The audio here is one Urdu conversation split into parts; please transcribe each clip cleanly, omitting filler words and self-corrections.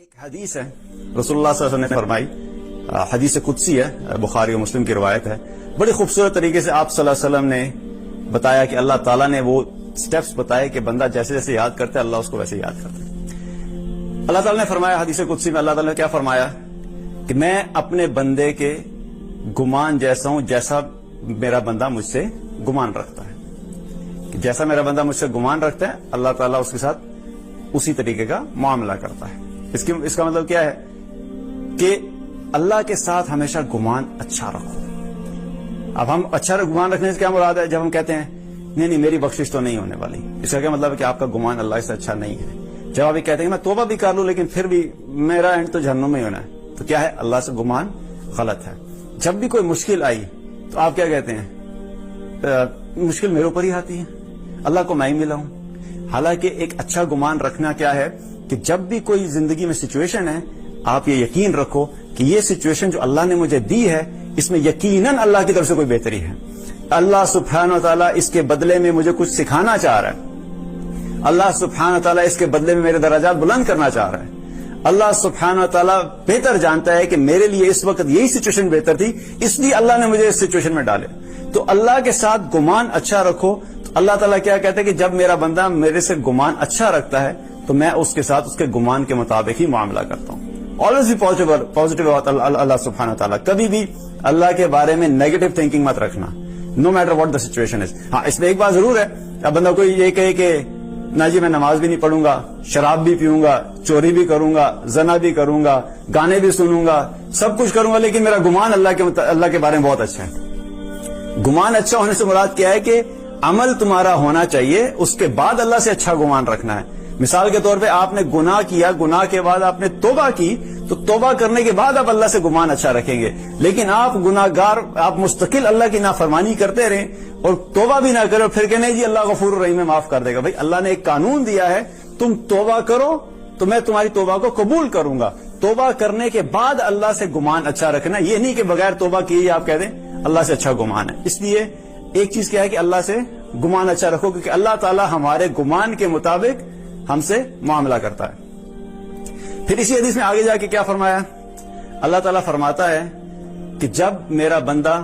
ایک حدیث ہے رسول اللہ صلی اللہ علیہ وسلم نے فرمائی، حدیث قدسی ہے، بخاری و مسلم کی روایت ہے. بڑی خوبصورت طریقے سے آپ صلی اللہ علیہ وسلم نے بتایا کہ اللہ تعالیٰ نے وہ سٹیپس بتائے کہ بندہ جیسے جیسے یاد کرتا ہے اللہ اس کو ویسے یاد کرتا ہے. اللہ تعالیٰ نے فرمایا حدیث قدسی میں، اللہ تعالیٰ نے کیا فرمایا کہ میں اپنے بندے کے گمان جیسا ہوں جیسا میرا بندہ مجھ سے گمان رکھتا ہے. جیسا میرا بندہ مجھ سے گمان رکھتا ہے اللہ تعالیٰ اس کے ساتھ اسی طریقے کا معاملہ کرتا ہے. اس کا مطلب کیا ہے کہ اللہ کے ساتھ ہمیشہ گمان اچھا رکھو. اب ہم اچھا گمان رکھنے سے کیا مراد ہے؟ جب ہم کہتے ہیں نہیں میری بخشش تو نہیں ہونے والی، اس کا کیا مطلب ہے کہ آپ کا گمان اللہ سے اچھا نہیں ہے. جب آپ یہ کہتے ہیں کہ میں توبہ بھی کر لوں لیکن پھر بھی میرا اینڈ تو جہنم میں ہی ہونا ہے، تو کیا ہے؟ اللہ سے گمان غلط ہے. جب بھی کوئی مشکل آئی تو آپ کیا کہتے ہیں؟ مشکل میرے اوپر ہی آتی ہے، اللہ کو میں ہی ملا ہوں. حالانکہ ایک اچھا گمان رکھنا کیا ہے کہ جب بھی کوئی زندگی میں سچویشن ہے آپ یہ یقین رکھو کہ یہ سچویشن جو اللہ نے مجھے دی ہے اس میں یقیناً اللہ کی طرف سے کوئی بہتری ہے. اللہ سبحانہ و تعالیٰ اس کے بدلے میں مجھے کچھ سکھانا چاہ رہا ہے. اللہ سبحانہ و تعالیٰ اس کے بدلے میں میرے درجات بلند کرنا چاہ رہا ہے. اللہ سبحانہ و تعالیٰ بہتر جانتا ہے کہ میرے لیے اس وقت یہی سچویشن بہتر تھی، اس لیے اللہ نے مجھے اس سچویشن میں ڈالے. تو اللہ کے ساتھ گمان اچھا رکھو. تو اللہ تعالیٰ کیا کہتا ہے کہ جب میرا بندہ میرے سے گمان اچھا رکھتا ہے تو میں اس کے ساتھ اس کے گمان کے مطابق ہی معاملہ کرتا ہوں. آلویز بھی پازیٹیو اللہ سبحانہ تعالیٰ. کبھی بھی اللہ کے بارے میں نیگیٹو تھنکنگ مت رکھنا، no matter what the situation is. ہاں اس میں ایک بات ضرور ہے، اب بندہ کوئی یہ کہے کہ نہ جی میں نماز بھی نہیں پڑھوں گا، شراب بھی پیوں گا، چوری بھی کروں گا، زنا بھی کروں گا، گانے بھی سنوں گا، سب کچھ کروں گا لیکن میرا گمان اللہ کے بارے میں بہت اچھا ہے. گمان اچھا ہونے سے مراد کیا ہے کہ عمل تمہارا ہونا چاہیے، اس کے بعد اللہ سے اچھا گمان رکھنا ہے. مثال کے طور پہ آپ نے گناہ کیا، گناہ کے بعد آپ نے توبہ کی، تو توبہ کرنے کے بعد آپ اللہ سے گمان اچھا رکھیں گے. لیکن آپ گناہگار، آپ مستقل اللہ کی نافرمانی کرتے رہیں اور توبہ بھی نہ کرو، پھر کہ نہیں جی اللہ غفور الرحیم ہے معاف کر دے گا. بھائی اللہ نے ایک قانون دیا ہے، تم توبہ کرو تو میں تمہاری توبہ کو قبول کروں گا. توبہ کرنے کے بعد اللہ سے گمان اچھا رکھنا، یہ نہیں کہ بغیر توبہ کیے آپ کہہ دیں اللہ سے اچھا گمان ہے. اس لیے ایک چیز کیا ہے کہ اللہ سے گمان اچھا رکھو، کیونکہ اللہ تعالیٰ ہمارے گمان کے مطابق ہم سے معاملہ کرتا ہے. پھر اسی حدیث میں آگے جا کے کیا فرمایا؟ اللہ تعالیٰ فرماتا ہے کہ جب میرا بندہ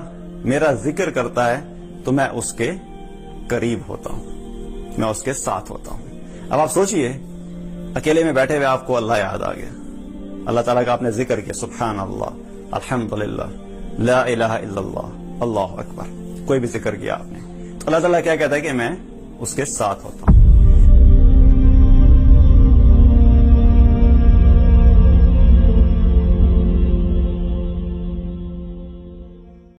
میرا ذکر کرتا ہے تو میں اس کے قریب ہوتا ہوں، میں اس کے ساتھ ہوتا ہوں. اب آپ سوچئے اکیلے میں بیٹھے ہوئے آپ کو اللہ یاد آ گیا، اللہ تعالیٰ کا آپ نے ذکر کیا، سبحان اللہ، الحمدللہ، لا الہ الا اللہ، اللہ اکبر، کوئی بھی ذکر کیا آپ نے، تو اللہ تعالیٰ کیا کہتا ہے کہ میں اس کے ساتھ ہوتا ہوں.